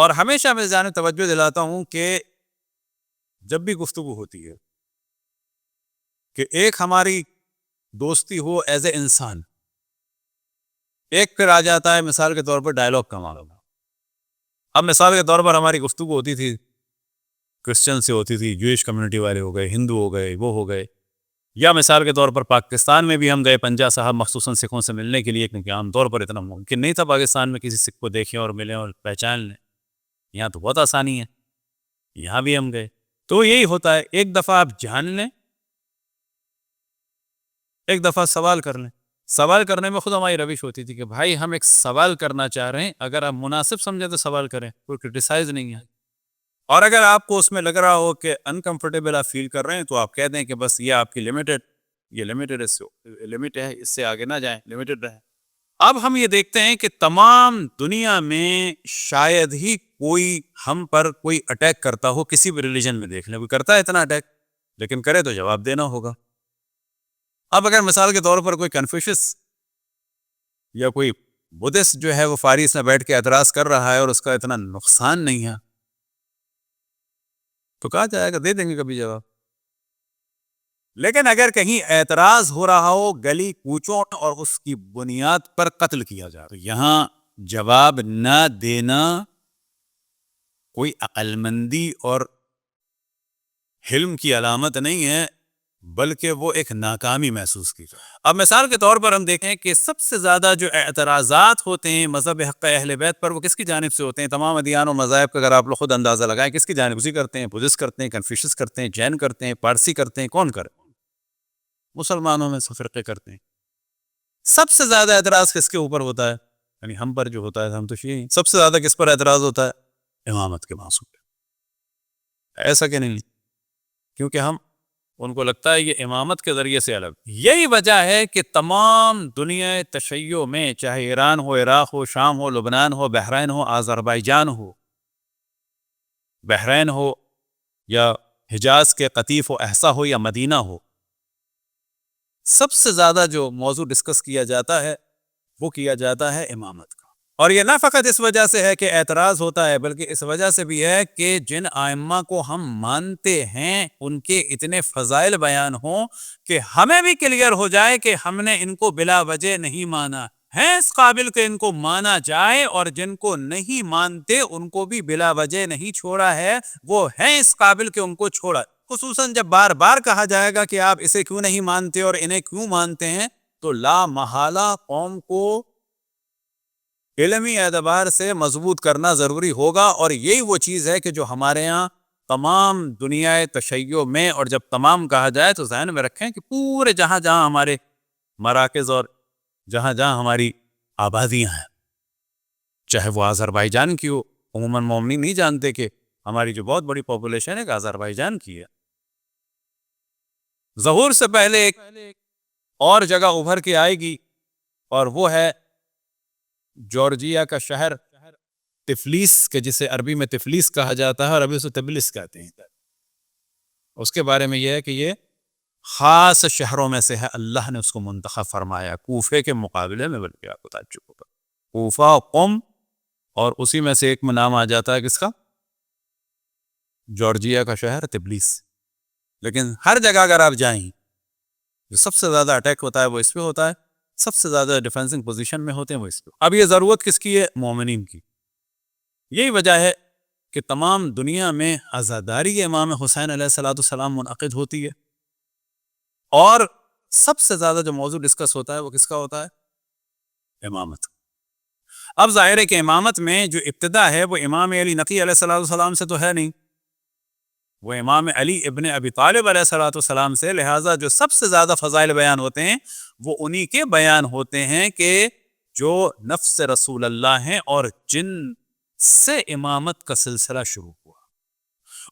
اور ہمیشہ میں جانب توجہ دلاتا ہوں کہ جب بھی گفتگو ہوتی ہے کہ ایک ہماری دوستی ہو ایز اے انسان، ایک پھر آ جاتا ہے مثال کے طور پر ڈائلاگ کا معاملہ. اب مثال کے طور پر ہماری گفتگو ہوتی تھی کرسچن سے، ہوتی تھی جوئش کمیونٹی والے ہو گئے، ہندو ہو گئے، وہ ہو گئے، یا مثال کے طور پر پاکستان میں بھی ہم گئے پنجا صاحب مخصوصاً سکھوں سے ملنے کے لیے، کیونکہ عام طور پر اتنا ممکن نہیں تھا پاکستان میں کسی سکھ کو دیکھیں اور ملیں اور پہچان لیں. یہاں تو بہت آسانی ہے، یہاں بھی ہم گئے. تو یہی ہوتا ہے، ایک دفعہ آپ جان لیں، ایک دفعہ سوال کر لیں. سوال کرنے میں خود ہماری روش ہوتی تھی کہ بھائی ہم ایک سوال کرنا چاہ رہے ہیں، اگر آپ مناسب سمجھیں تو سوال کریں، کوئی کرٹیسائز نہیں ہے. اور اگر آپ کو اس میں لگ رہا ہو کہ انکمفرٹیبل آپ فیل کر رہے ہیں تو آپ کہہ دیں کہ بس یہ آپ کی لمٹ ہے، اس سے آگے نہ جائیں، لمیٹڈ رہیں. اب ہم یہ دیکھتے ہیں کہ تمام دنیا میں شاید ہی کوئی ہم پر کوئی اٹیک کرتا ہو. کسی بھی ریلیجن میں دیکھ لیں، کوئی کرتا ہے اتنا اٹیک، لیکن کرے تو جواب دینا ہوگا. اب اگر مثال کے طور پر کوئی کنفیوشس یا کوئی بدھسٹ جو ہے وہ فارس میں بیٹھ کے اعتراض کر رہا ہے اور اس کا اتنا نقصان نہیں ہے تو کہا جائے گا دے دیں گے کبھی جواب. لیکن اگر کہیں اعتراض ہو رہا ہو گلی کوچوں اور اس کی بنیاد پر قتل کیا جائے تو یہاں جواب نہ دینا کوئی عقل مندی اور حلم کی علامت نہیں ہے، بلکہ وہ ایک ناکامی محسوس کی. اب مثال کے طور پر ہم دیکھیں کہ سب سے زیادہ جو اعتراضات ہوتے ہیں مذہب حق اہل بیت پر، وہ کس کی جانب سے ہوتے ہیں؟ تمام ادیان و مذاہب کا اگر آپ لوگ خود اندازہ لگائیں، کس کی جانب سے کرتے ہیں؟ بدھسٹ کرتے ہیں، کنفیوشس کرتے ہیں، جین کرتے ہیں، پارسی کرتے ہیں، کون کرے؟ مسلمانوں میں سے فرقے کرتے ہیں. سب سے زیادہ اعتراض کس کے اوپر ہوتا ہے؟ یعنی ہم پر جو ہوتا ہے، ہم تو شیعہ ہیں، سب سے زیادہ کس پر اعتراض ہوتا ہے؟ امامت کے معصوم. ایسا کہ نہیں؟ کیونکہ ہم ان کو لگتا ہے یہ امامت کے ذریعے سے الگ. یہی وجہ ہے کہ تمام دنیا تشیع میں، چاہے ایران ہو، عراق ہو، شام ہو، لبنان ہو، بحرین ہو، آذربائیجان ہو، بحرین ہو، یا حجاز کے قطیف و احسا ہو، یا مدینہ ہو، سب سے زیادہ جو موضوع ڈسکس کیا جاتا ہے وہ کیا جاتا ہے امامت کا. اور یہ نہ فقط اس وجہ سے ہے کہ اعتراض ہوتا ہے، بلکہ اس وجہ سے بھی ہے کہ جن ائمہ کو ہم مانتے ہیں ان کے اتنے فضائل بیان ہوں کہ ہمیں بھی کلیئر ہو جائے کہ ہم نے ان کو بلا وجہ نہیں مانا، ہیں اس قابل کہ ان کو مانا جائے، اور جن کو نہیں مانتے ان کو بھی بلا وجہ نہیں چھوڑا ہے، وہ ہیں اس قابل کہ ان کو چھوڑا. خصوصاً جب بار بار کہا جائے گا کہ آپ اسے کیوں نہیں مانتے اور انہیں کیوں مانتے ہیں، تو لا محالہ قوم کو علمی اعتبار سے مضبوط کرنا ضروری ہوگا. اور یہی وہ چیز ہے کہ جو ہمارے ہاں تمام دنیا تشیع میں، اور جب تمام کہا جائے تو ذہن میں رکھیں کہ پورے جہاں جہاں ہمارے مراکز اور جہاں جہاں ہماری آبادیاں ہیں، چاہے وہ آذربائیجان کی ہو، عموماً مومنین نہیں جانتے کہ ہماری جو بہت بڑی پاپولیشن ہے کہ آذربائیجان کی ہے. ظہور سے پہلے ایک اور جگہ ابھر کے آئے گی، اور وہ ہے جارجیا کا شہر تفلیس، کے جسے عربی میں تفلیس کہا جاتا ہے اور عربی سے تبلس کہتے ہیں. اس کے بارے میں یہ ہے کہ یہ خاص شہروں میں سے ہے، اللہ نے اس کو منتخب فرمایا کوفے کے مقابلے میں، بلکہ آپ کو تعجب ہوگا کوفہ، قم، اور اسی میں سے ایک میں نام آ جاتا ہے کس کا؟ جارجیا کا شہر تبلیس. لیکن ہر جگہ اگر آپ جائیں، جو سب سے زیادہ اٹیک ہوتا ہے وہ اس پہ ہوتا ہے، سب سے زیادہ ڈیفینسنگ پوزیشن میں ہوتے ہیں وہ اس پہ. اب یہ ضرورت کس کی ہے؟ مومنین کی. یہی وجہ ہے کہ تمام دنیا میں عزاداری امام حسین علیہ السلام منعقد ہوتی ہے، اور سب سے زیادہ جو موضوع ڈسکس ہوتا ہے وہ کس کا ہوتا ہے؟ امامت. اب ظاہر ہے کہ امامت میں جو ابتدا ہے وہ امام علی نقی علیہ السلام سے تو ہے نہیں، وہ امام علی ابن ابی طالب علیہ السلام سے. لہٰذا جو سب سے زیادہ فضائل بیان ہوتے ہیں وہ انہی کے بیان ہوتے ہیں کہ جو نفس رسول اللہ ہیں اور جن سے امامت کا سلسلہ شروع ہوا.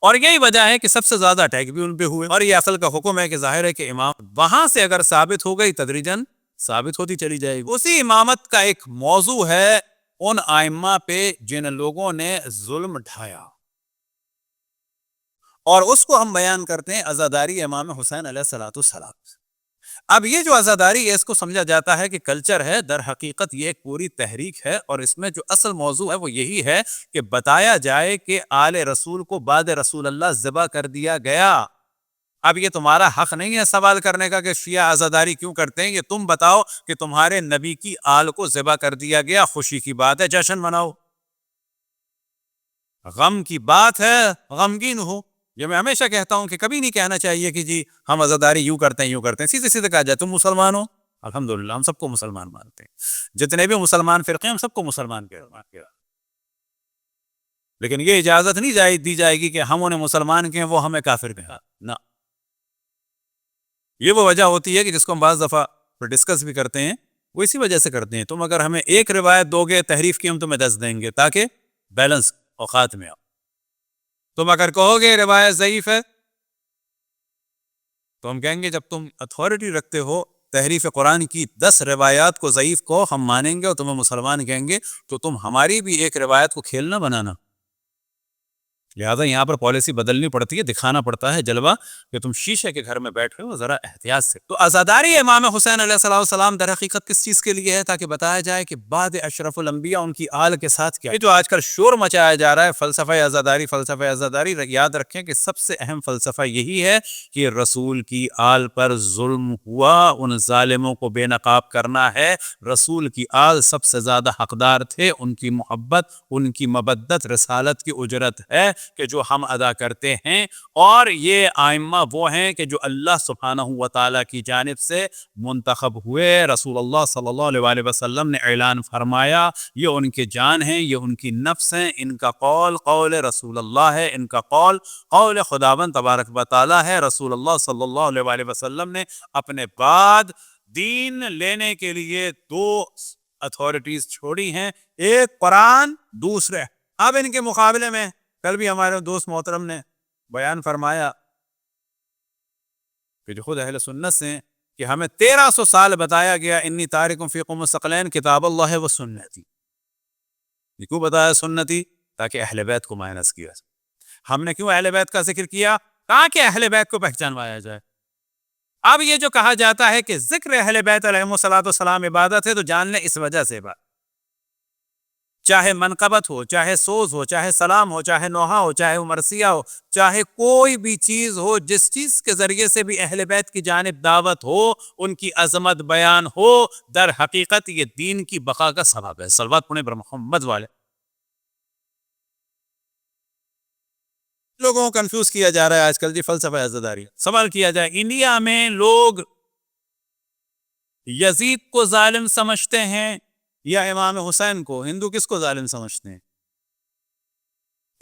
اور یہی وجہ ہے کہ سب سے زیادہ اٹیک بھی ان پہ ہوئے. اور یہ اصل کا حکم ہے کہ ظاہر ہے کہ امام وہاں سے اگر ثابت ہو گئی تدریجاً ثابت ہوتی چلی جائے گی. اسی امامت کا ایک موضوع ہے ان ائمہ پہ جن لوگوں نے ظلم ڈھایا، اور اس کو ہم بیان کرتے ہیں عزاداری امام حسین علیہ السلام. اب یہ جو عزاداری ہے اس کو سمجھا جاتا ہے کہ کلچر ہے، در حقیقت یہ ایک پوری تحریک ہے، اور اس میں جو اصل موضوع ہے وہ یہی ہے کہ بتایا جائے کہ آل رسول کو بعد رسول اللہ ذبح کر دیا گیا۔ اب یہ تمہارا حق نہیں ہے سوال کرنے کا کہ شیعہ عزاداری کیوں کرتے ہیں، یہ تم بتاؤ کہ تمہارے نبی کی آل کو ذبح کر دیا گیا، خوشی کی بات ہے، جشن مناؤ۔ غم کی بات ہے، غمگین ہو۔ یہ میں ہمیشہ کہتا ہوں کہ کبھی نہیں کہنا چاہیے کہ جی ہم عزاداری یوں کرتے ہیں، سیدھے سیدھے کہا جائے تم مسلمان ہو، الحمدللہ ہم سب کو مسلمان مانتے ہیں، جتنے بھی مسلمان فرقے ہیں ہم سب کو مسلمان کہتے ہیں، لیکن یہ اجازت نہیں دی جائے گی کہ ہم انہیں مسلمان کہیں وہ ہمیں کافر کہیں، نہ۔ یہ وہ وجہ ہوتی ہے کہ جس کو ہم بعض دفعہ ڈسکس بھی کرتے ہیں، وہ اسی وجہ سے کرتے ہیں، تم اگر ہمیں ایک روایت دو گے تحریف کی، ہم تمہیں 10 دیں گے تاکہ بیلنس اوقات میں آؤ۔ تم اگر کہو گے روایت ضعیف ہے تو ہم کہیں گے جب تم اتھارٹی رکھتے ہو تحریف قرآن کی 10 روایات کو ضعیف کو ہم مانیں گے اور تمہیں مسلمان کہیں گے، تو تم ہماری بھی ایک روایت کو کھیلنا بنانا۔ لہٰذا یہاں پر پالیسی بدلنی پڑتی ہے، دکھانا پڑتا ہے جلوہ کہ تم شیشے کے گھر میں بیٹھے ہو، ذرا احتیاط سے۔ تو عزاداری امام حسین علیہ السلام در حقیقت کس چیز کے لیے ہے؟ تاکہ بتایا جائے کہ بعد اشرف الانبیاء ان کی آل کے ساتھ کیا۔ یہ جو آج کل شور مچایا جا رہا ہے فلسفہ عزاداری، یاد رکھیں کہ سب سے اہم فلسفہ یہی ہے کہ رسول کی آل پر ظلم ہوا، ان ظالموں کو بے نقاب کرنا ہے۔ رسول کی آل سب سے زیادہ حقدار تھے، ان کی محبت، ان کی مبدت رسالت کی اجرت ہے کہ جو ہم ادا کرتے ہیں، اور یہ ائمہ وہ ہیں کہ جو اللہ سبحانہ و تعالیٰ کی جانب سے منتخب ہوئے۔ رسول اللہ صلی اللہ علیہ وسلم نے اعلان فرمایا یہ ان کے جان ہیں، یہ ان کی نفس ہیں، ان کا قول قول رسول اللہ ہے، ان کا قول قول خداوند تبارک و تعالیٰ ہے۔ رسول اللہ صلی اللہ علیہ وسلم نے اپنے بعد دین لینے کے لیے 2 اتھارٹیز چھوڑی ہیں، ایک قرآن، دوسرے۔ اب ان کے مقابلے میں کل بھی ہمارے دوست محترم نے بیان فرمایا کہ جو خود اہل سنت سے کہ ہمیں 1300 سال بتایا گیا انی تارکم فیکم الثقلین کتاب اللہ و سنتی۔ یہ کیوں بتایا سنتی؟ تاکہ اہل بیت کو مائنس کیا۔ ہم نے کیوں اہل بیت کا ذکر کیا؟ تاکہ اہل بیت کو پہچانوایا جائے۔ اب یہ جو کہا جاتا ہے کہ ذکر اہل بیت علیہم السلام عبادت ہے، تو جان لیں اس وجہ سے بات، چاہے منقبت ہو، چاہے سوز ہو، چاہے سلام ہو، چاہے نوحہ ہو، چاہے مرثیہ ہو، چاہے کوئی بھی چیز ہو، جس چیز کے ذریعے سے بھی اہل بیت کی جانب دعوت ہو، ان کی عظمت بیان ہو، در حقیقت یہ دین کی بقا کا سبب ہے۔ صلوات پڑھیں بر محمد والے۔ لوگوں کو کنفیوز کیا جا رہا ہے آج کل جی فلسفہ عزاداری۔ سوال کیا جائے انڈیا میں لوگ یزید کو ظالم سمجھتے ہیں یا امام حسین کو؟ ہندو کس کو ظالم سمجھتے ہیں؟